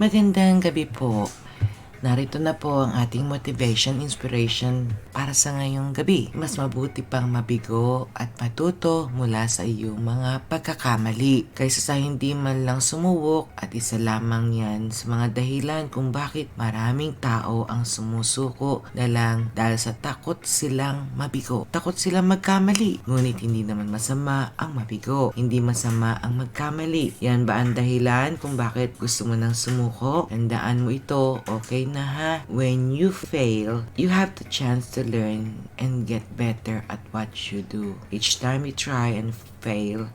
Magandang gabi po. Narito na po ang ating motivation, inspiration para sa ngayong gabi. Mas mabuti pang mabigo at matuto mula sa iyong mga pagkakamali kaysa sa hindi man lang sumubok, at isa lamang yan sa mga dahilan kung bakit maraming tao ang sumusuko na lang dahil sa takot silang mabigo. Takot silang magkamali. Ngunit hindi naman masama ang mabigo. Hindi masama ang magkamali. Yan ba ang dahilan kung bakit gusto mo nang sumuko? Tandaan mo ito, okay na ha? When you fail, you have the chance to learn and get better at what you do. Each time you try and fail,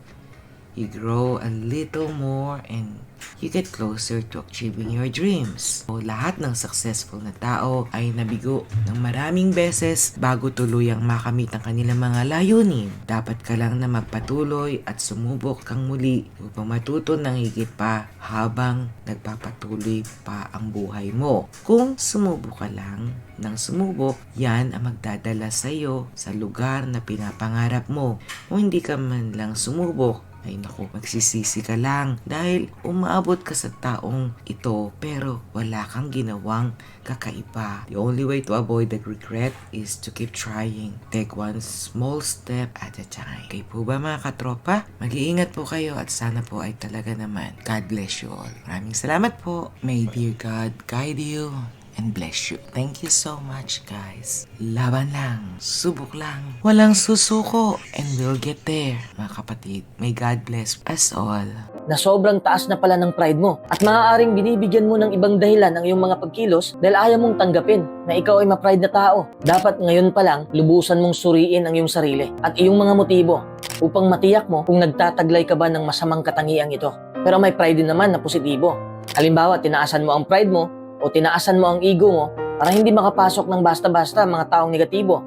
you grow a little more and you get closer to achieving your dreams. So, lahat ng successful na tao ay nabigo ng maraming beses bago tuluyang makamit ang kanilang mga layunin. Dapat ka lang na magpatuloy at sumubok kang muli upang matuto ng higit pa habang nagpapatuloy pa ang buhay mo. Kung sumubok ka lang ng sumubok, yan ang magdadala sa iyo sa lugar na pinapangarap mo. Kung hindi ka man lang sumubok, ay naku, magsisisi ka lang dahil umaabot ka sa taong ito pero wala kang ginawang kakaiba. The only way to avoid that regret is to keep trying. Take one small step at a time. Okay po ba mga katropa? Mag-iingat po kayo at sana po ay talaga naman. God bless you all. Maraming salamat po. May dear God guide you and bless you. Thank you so much, guys. Laban lang, subok lang, walang susuko, and we'll get there, mga kapatid. May God bless us all. Na sobrang taas na pala ng pride mo at maaaring binibigyan mo ng ibang dahilan ang iyong mga pagkilos dahil ayaw mong tanggapin na ikaw ay ma-pride na tao. Dapat ngayon pa lang lubusan mong suriin ang iyong sarili at iyong mga motibo upang matiyak mo kung nagtataglay ka ba ng masamang katangiang ito. Pero may pride din naman na positibo. Halimbawa, tinaasan mo ang pride mo o tinaasan mo ang ego mo para hindi makapasok ng basta-basta mga taong negatibo.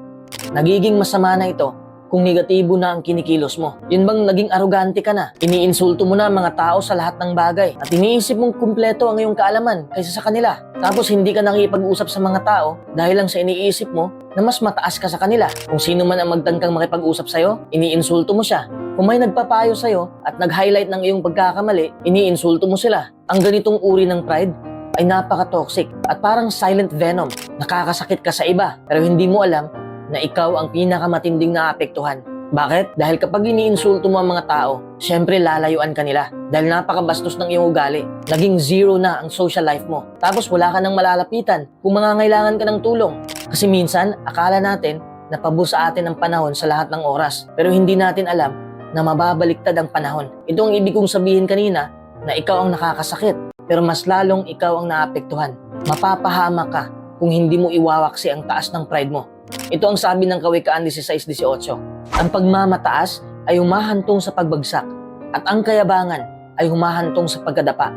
Nagiging masama na ito kung negatibo na ang kinikilos mo. Yun bang naging arugante ka na? Iniinsulto mo na ang mga tao sa lahat ng bagay at iniisip mong kumpleto ang iyong kaalaman kaysa sa kanila. Tapos hindi ka nakikipag-usap sa mga tao dahil lang sa iniisip mo na mas mataas ka sa kanila. Kung sino man ang magtangkang makipag-usap sa'yo, iniinsulto mo siya. Kung may nagpapayo sa'yo at nag-highlight ng iyong pagkakamali, iniinsulto mo sila. Ang ganitong uri ng pride ay napaka-toxic at parang silent venom. Nakakasakit ka sa iba pero hindi mo alam na ikaw ang pinakamatinding naapektuhan. Bakit? Dahil kapag iniinsulto mo ang mga tao, syempre lalayuan ka nila dahil napakabastos ng iyong ugali. Naging zero na ang social life mo. Tapos wala ka nang malalapitan kung mangangailangan ka ng tulong. Kasi minsan, akala natin na pabor sa atin ang panahon sa lahat ng oras. Pero hindi natin alam na mababaliktad ang panahon. Ito ang ibig kong sabihin kanina na ikaw ang nakakasakit. Pero mas lalong ikaw ang naapektuhan. Mapapahamak ka kung hindi mo iwawaksi ang taas ng pride mo. Ito ang sabi ng Kawikaan 16:18. Ang pagmamataas ay humahantong sa pagbagsak at ang kayabangan ay humahantong sa pagkadapa.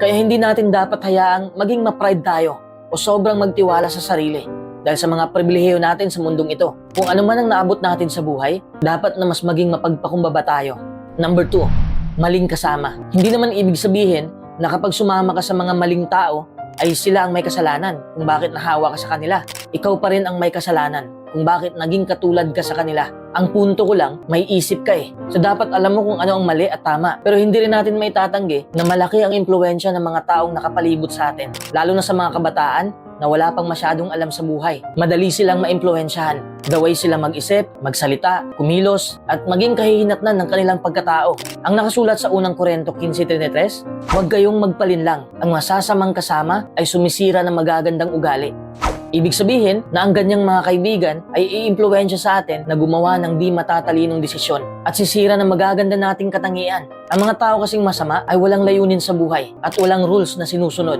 Kaya hindi natin dapat hayaang maging ma-pride tayo o sobrang magtiwala sa sarili dahil sa mga pribilehiyo natin sa mundong ito. Kung ano man ang naabot natin sa buhay, dapat na mas maging mapagpakumbaba tayo. Number 2, maling kasama. Hindi naman ibig sabihin na kapag sumama ka sa mga maling tao, ay sila ang may kasalanan kung bakit nahawa ka sa kanila. Ikaw pa rin ang may kasalanan kung bakit naging katulad ka sa kanila. Ang punto ko lang, may isip ka eh. So dapat alam mo kung ano ang mali at tama. Pero hindi rin natin may tatanggi na malaki ang impluwensya ng mga taong nakapalibot sa atin. Lalo na sa mga kabataan na wala pang masyadong alam sa buhay. Madali silang maimpluwensyahan. The way sila mag-isip, magsalita, kumilos, at maging kahihinatnan ng kanilang pagkatao. Ang nakasulat sa unang Korinto 15:33, huwag kayong magpalinlang. Ang masasamang kasama ay sumisira ng magagandang ugali. Ibig sabihin na ang ganyang mga kaibigan ay iimpluwensya sa atin na gumawa ng di matatalinong desisyon at sisira ng magaganda nating katangian. Ang mga tao kasing masama ay walang layunin sa buhay at walang rules na sinusunod.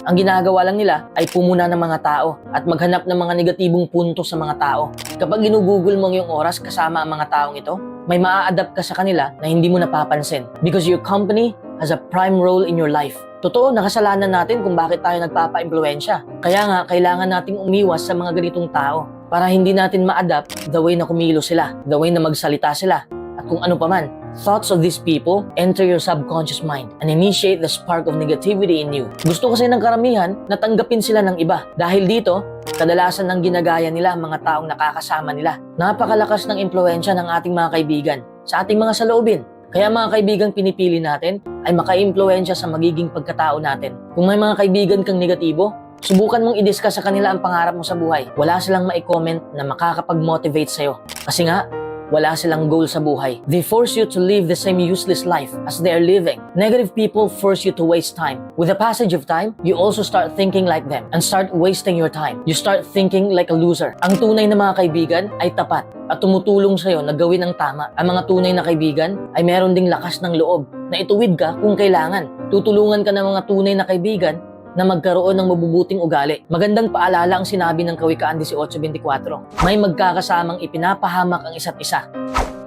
Ang ginagawa lang nila ay pumuna ng mga tao at maghanap ng mga negatibong punto sa mga tao. Kapag ginugugol mo ang iyong oras kasama ang mga taong ito, may maa-adapt ka sa kanila na hindi mo napapansin because your company has a prime role in your life. Totoo, nakasalanan natin kung bakit tayo nagpapa-impluwensya. Kaya nga, kailangan nating umiwas sa mga ganitong tao para hindi natin ma-adapt the way na kumilos sila, the way na magsalita sila, at kung ano pa man. Thoughts of these people enter your subconscious mind and initiate the spark of negativity in you. Gusto kasi ng karamihan na tanggapin sila ng iba. Dahil dito, kadalasan ng ginagaya nila ang mga taong nakakasama nila. Napakalakas ng impluwensya ng ating mga kaibigan sa ating mga saloobin. Kaya mga kaibigang pinipili natin ay maka-impluwensya sa magiging pagkatao natin. Kung may mga kaibigan kang negatibo, subukan mong i-discuss sa kanila ang pangarap mo sa buhay. Wala silang ma-comment na makakapag-motivate sa'yo. Kasi nga, wala silang goal sa buhay. They force you to live the same useless life as they are living. Negative people force you to waste time. With the passage of time, you also start thinking like them and start wasting your time. You start thinking like a loser. Ang tunay na mga kaibigan ay tapat at tumutulong sa'yo na gawin ang tama. Ang mga tunay na kaibigan ay meron ding lakas ng loob na ituwid ka kung kailangan. Tutulungan ka ng mga tunay na kaibigan na magkaroon ng mabubuting ugali. Magandang paalala ang sinabi ng Kawikaan 18:24. May magkakasamang ipinapahamak ang isa't isa.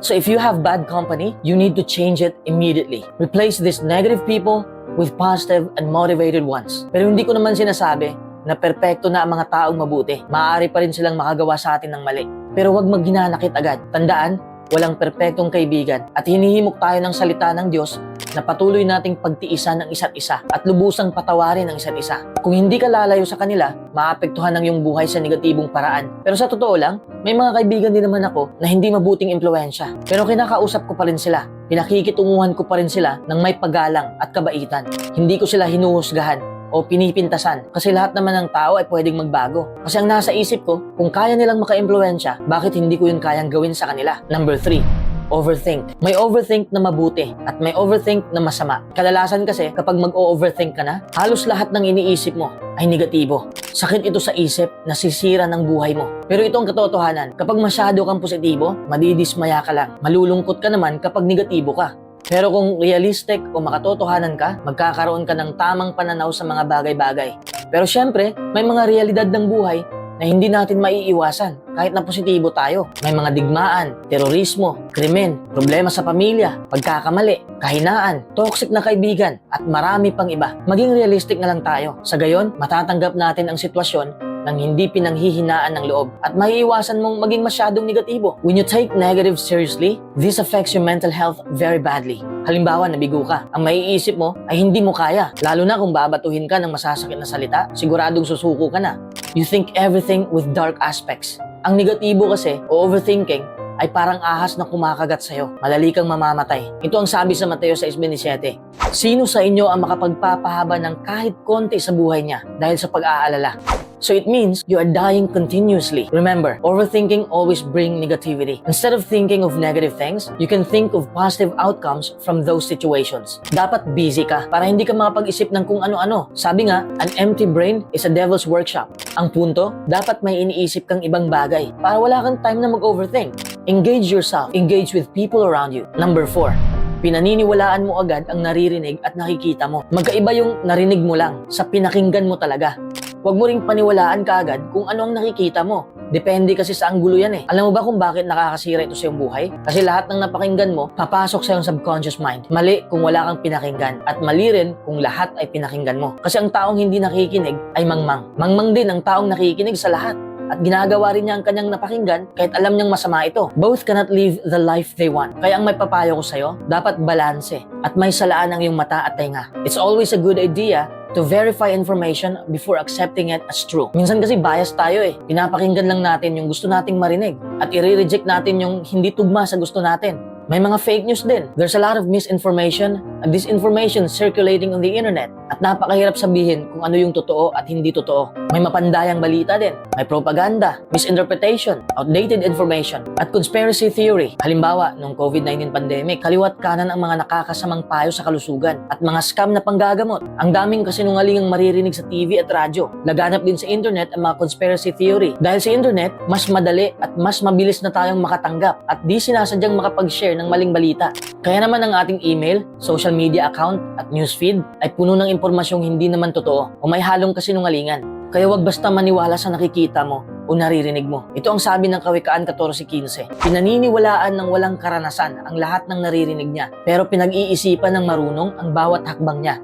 So if you have bad company, you need to change it immediately. Replace these negative people with positive and motivated ones. Pero hindi ko naman sinasabi na perpekto na ang mga taong mabuti. Maaari pa rin silang makagawa sa atin ng mali. Pero huwag maghinanakit agad. Tandaan, walang perpektong kaibigan at hinihimok tayo ng salita ng Diyos na patuloy nating pagtiisan ng isa't isa at lubusang patawarin ang isa't isa. Kung hindi ka lalayo sa kanila, maapektuhan ang iyong buhay sa negatibong paraan. Pero sa totoo lang, may mga kaibigan din naman ako na hindi mabuting impluwensya. Pero kinakausap ko pa rin sila. Pinakikitunguhan ko pa rin sila ng may paggalang at kabaitan. Hindi ko sila hinuhusgahan o pinipintasan kasi lahat naman ng tao ay pwedeng magbago. Kasi ang nasa isip ko, kung kaya nilang maka-impluwensya, bakit hindi ko yun kayang gawin sa kanila? Number 3. Overthink. May overthink na mabuti at may overthink na masama. Kadalasan kasi kapag mag-overthink ka na, halos lahat ng iniisip mo ay negatibo. Sakit ito sa isip, nasisira ng buhay mo. Pero ito ang katotohanan, kapag masyado kang positibo, madidismaya ka lang. Malulungkot ka naman kapag negatibo ka. Pero kung realistic o makatotohanan ka, magkakaroon ka ng tamang pananaw sa mga bagay-bagay. Pero syempre, may mga realidad ng buhay na hindi natin maiiwasan kahit na positibo tayo. May mga digmaan, terorismo, krimen, problema sa pamilya, pagkakamali, kahinaan, toxic na kaibigan, at marami pang iba. Maging realistic na lang tayo. Sa gayon, matatanggap natin ang sitwasyon ng hindi pinanghihinaan ng loob at maiiwasan mong maging masyadong negatibo. When you take negative seriously, this affects your mental health very badly. Halimbawa, nabigo ka. Ang maiisip mo ay hindi mo kaya. Lalo na kung babatuhin ka ng masasakit na salita, siguradong susuko ka na. You think everything with dark aspects. Ang negatibo kasi, o overthinking, ay parang ahas na kumakagat sa'yo. Madali kang mamamatay. Ito ang sabi sa Mateo 6:27. Sino sa inyo ang makapagpapahaba ng kahit konti sa buhay niya dahil sa pag-aalala? So it means you are dying continuously. Remember, overthinking always brings negativity. Instead of thinking of negative things, you can think of positive outcomes from those situations. Dapat busy ka para hindi ka makapag-isip ng kung ano-ano. Sabi nga, an empty brain is a devil's workshop. Ang punto, dapat may iniisip kang ibang bagay para wala kang time na mag-overthink. Engage yourself. Engage with people around you. Number 4. Pinaniniwalaan mo agad ang naririnig at nakikita mo. Magkaiba yung narinig mo lang sa pinakinggan mo talaga. Huwag mo ring paniwalaan kaagad kung ano ang nakikita mo. Depende kasi sa anggulo yan eh. Alam mo ba kung bakit nakakasira ito sa iyong buhay? Kasi lahat ng napakinggan mo, papasok sa iyong subconscious mind. Mali kung wala kang pinakinggan at mali rin kung lahat ay pinakinggan mo. Kasi ang taong hindi nakikinig ay mangmang. Mangmang din ang taong nakikinig sa lahat. At ginagawa rin niya ang kanyang napakinggan kahit alam niyang masama ito. Both cannot live the life they want. Kaya ang may papayo ko sa'yo, dapat balanse at may salaan ang iyong mata at tenga. It's always a good idea to verify information before accepting it as true. Minsan kasi bias tayo eh. Pinapakinggan lang natin yung gusto nating marinig at i-reject natin yung hindi tugma sa gusto natin. May mga fake news din. There's a lot of misinformation and disinformation circulating on the internet at napakahirap sabihin kung ano yung totoo at hindi totoo. May mapandayang balita din. May propaganda, misinterpretation, outdated information, at conspiracy theory. Halimbawa, nung COVID-19 pandemic, kaliwat kanan ang mga nakakasamang payo sa kalusugan at mga scam na panggagamot. Ang daming kasinungalingang maririnig sa TV at radyo. Laganap din sa internet ang mga conspiracy theory. Dahil sa internet, mas madali at mas mabilis na tayong makatanggap at di sinasadyang makapag-share ng maling balita. Kaya naman ang ating email, social media account at newsfeed ay puno ng impormasyong hindi naman totoo o may halong kasinungalingan. Kaya wag basta maniwala sa nakikita mo o naririnig mo. Ito ang sabi ng Kawikaan 14:15. Pinaniniwalaan ng walang karanasan ang lahat ng naririnig niya, pero pinag-iisipan ng marunong ang bawat hakbang niya.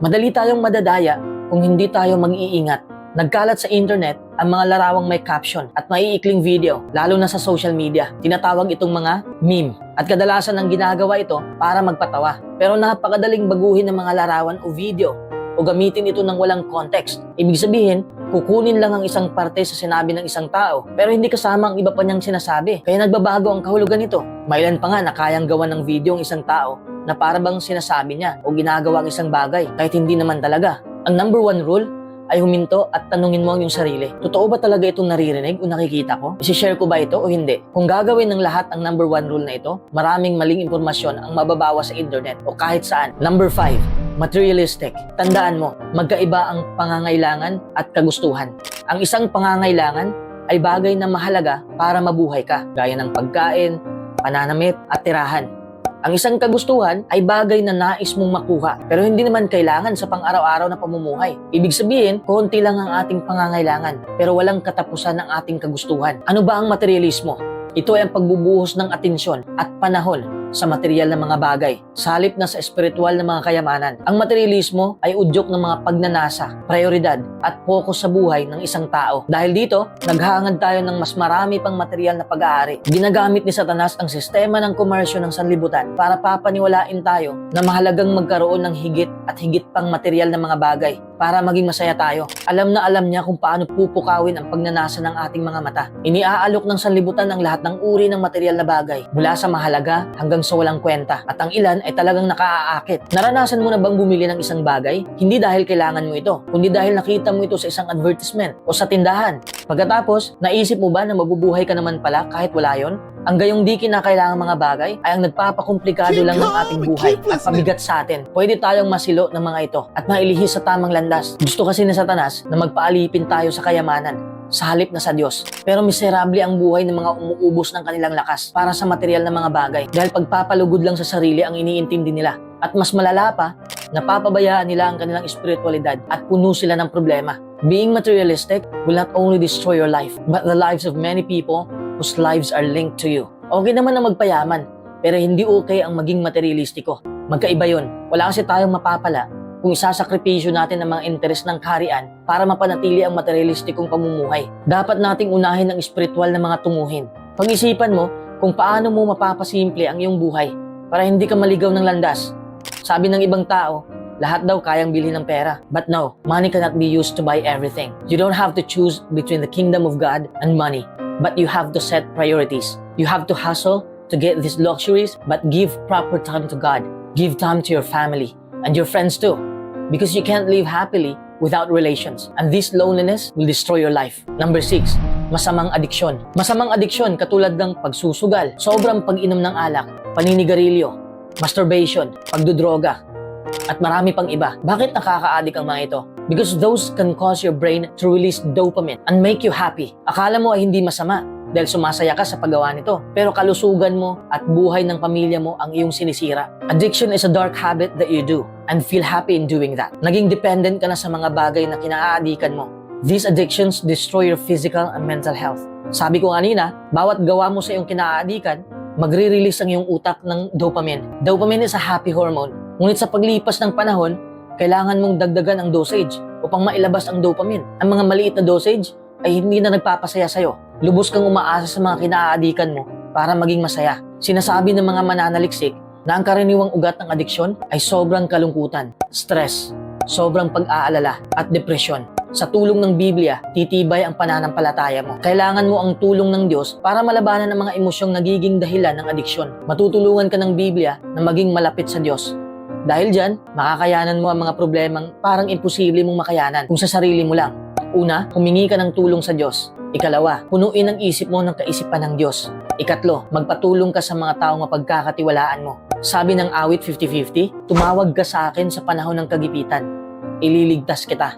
Madali tayong madadaya kung hindi tayo mag-iingat. Nagkalat sa internet ang mga larawang may caption at maiikling video, lalo na sa social media. Tinatawag itong mga meme. At kadalasan ang ginagawa ito para magpatawa. Pero napakadaling baguhin ng mga larawan o video o gamitin ito ng walang context. Ibig sabihin, kukunin lang ang isang parte sa sinabi ng isang tao, pero hindi kasama ang iba pa niyang sinasabi. Kaya nagbabago ang kahulugan nito. Mailan pa nga na kayang gawa ng video ang isang tao na para bang sinasabi niya o ginagawa ang isang bagay kahit hindi naman talaga. Ang number 1 rule ay huminto at tanungin mo ang iyong sarili. Totoo ba talaga itong naririnig o nakikita ko? Isishare ko ba ito o hindi? Kung gagawin ng lahat ang number 1 rule na ito, maraming maling impormasyon ang mababawa sa internet o kahit saan. Number 5, materialistic. Tandaan mo, magkaiba ang pangangailangan at kagustuhan. Ang isang pangangailangan ay bagay na mahalaga para mabuhay ka, gaya ng pagkain, pananamit at tirahan. Ang isang kagustuhan ay bagay na nais mong makuha pero hindi naman kailangan sa pang-araw-araw na pamumuhay. Ibig sabihin, konti lang ang ating pangangailangan pero walang katapusan ang ating kagustuhan. Ano ba ang materialismo? Ito ay ang pagbubuhos ng atensyon at panahon sa material na mga bagay, sa halip na sa espiritual na mga kayamanan. Ang materialismo ay udyok ng mga pagnanasa, prioridad at focus sa buhay ng isang tao. Dahil dito, naghahangad tayo ng mas marami pang material na pag-aari. Ginagamit ni Satanas ang sistema ng komersyo ng sanlibutan para papaniwalain tayo na mahalagang magkaroon ng higit at higit pang material na mga bagay para maging masaya tayo. Alam na alam niya kung paano pupukawin ang pagnanasa ng ating mga mata. Iniaalok ng sanlibutan ang lahat ng uri ng material na bagay, mula sa mahalaga hanggang sa walang kwenta. At ang ilan ay talagang nakaaakit. Naranasan mo na bang bumili ng isang bagay? Hindi dahil kailangan mo ito, kundi dahil nakita mo ito sa isang advertisement o sa tindahan. Pagkatapos, naisip mo ba na mabubuhay ka naman pala kahit wala yon? Ang gayong di kinakailangang mga bagay ay ang nagpapakomplikado lang ng ating buhay at pabigat sa atin. Pwede tayong masilo ng mga ito at mailihis sa tamang landas. Gusto kasi ni Satanas na magpaalipin tayo sa kayamanan sa halip na sa Diyos. Pero miserable ang buhay ng mga umuubos ng kanilang lakas para sa material na mga bagay dahil pagpapalugod lang sa sarili ang iniintindi nila. At mas malala pa, napapabayaan nila ang kanilang espiritualidad at puno sila ng problema. Being materialistic will not only destroy your life, but the lives of many people whose lives are linked to you. Okay naman na magpayaman, pero hindi okay ang maging materialistiko. Magkaiba yun. Wala kasi tayong mapapala kung isasakripisyo natin ang mga interes ng kaharian para mapanatili ang materialistikong pamumuhay. Dapat nating unahin ang espiritual na mga tunguhin. Pag-isipan mo kung paano mo mapapasimple ang iyong buhay para hindi ka maligaw ng landas. Sabi ng ibang tao, lahat daw kayang bilhin ng pera. But no, money cannot be used to buy everything. You don't have to choose between the kingdom of God and money, but you have to set priorities. You have to hustle to get these luxuries, but give proper time to God. Give time to your family and your friends too. Because you can't live happily without relations. And this loneliness will destroy your life. Number 6, masamang adiksyon. Masamang adiksyon katulad ng pagsusugal, sobrang pag-inom ng alak, paninigarilyo, masturbation, pagdudroga, at marami pang iba. Bakit nakaka-addict ang mga ito? Because those can cause your brain to release dopamine and make you happy. Akala mo ay hindi masama dahil sumasaya ka sa paggawa nito. Pero kalusugan mo at buhay ng pamilya mo ang iyong sinisira. Addiction is a dark habit that you do and feel happy in doing that. Naging dependent ka na sa mga bagay na kinaaadikan mo. These addictions destroy your physical and mental health. Sabi ko kanina, bawat gawa mo sa iyong kinaaadikan, magre-release ang iyong utak ng dopamine. Dopamine is a happy hormone. Ngunit sa paglipas ng panahon, kailangan mong dagdagan ang dosage upang mailabas ang dopamine. Ang mga maliit na dosage ay hindi na nagpapasaya sa'yo. Lubos kang umaasa sa mga kinaaadikan mo para maging masaya. Sinasabi ng mga mananaliksik na ang karaniwang ugat ng adiksyon ay sobrang kalungkutan, stress, sobrang pag-aalala at depresyon. Sa tulong ng Biblia, titibay ang pananampalataya mo. Kailangan mo ang tulong ng Diyos para malabanan ang mga emosyong nagiging dahilan ng adiksyon. Matutulungan ka ng Biblia na maging malapit sa Diyos. Dahil dyan, makakayanan mo ang mga problemang parang imposible mong makayanan kung sa sarili mo lang. Una, humingi ka ng tulong sa Diyos. Ikalawa, punuin ang isip mo ng kaisipan ng Diyos. Ikatlo, magpatulong ka sa mga taong mapagkakatiwalaan mo. Sabi ng awit 50-50, tumawag ka sa akin sa panahon ng kagipitan. Ililigtas kita.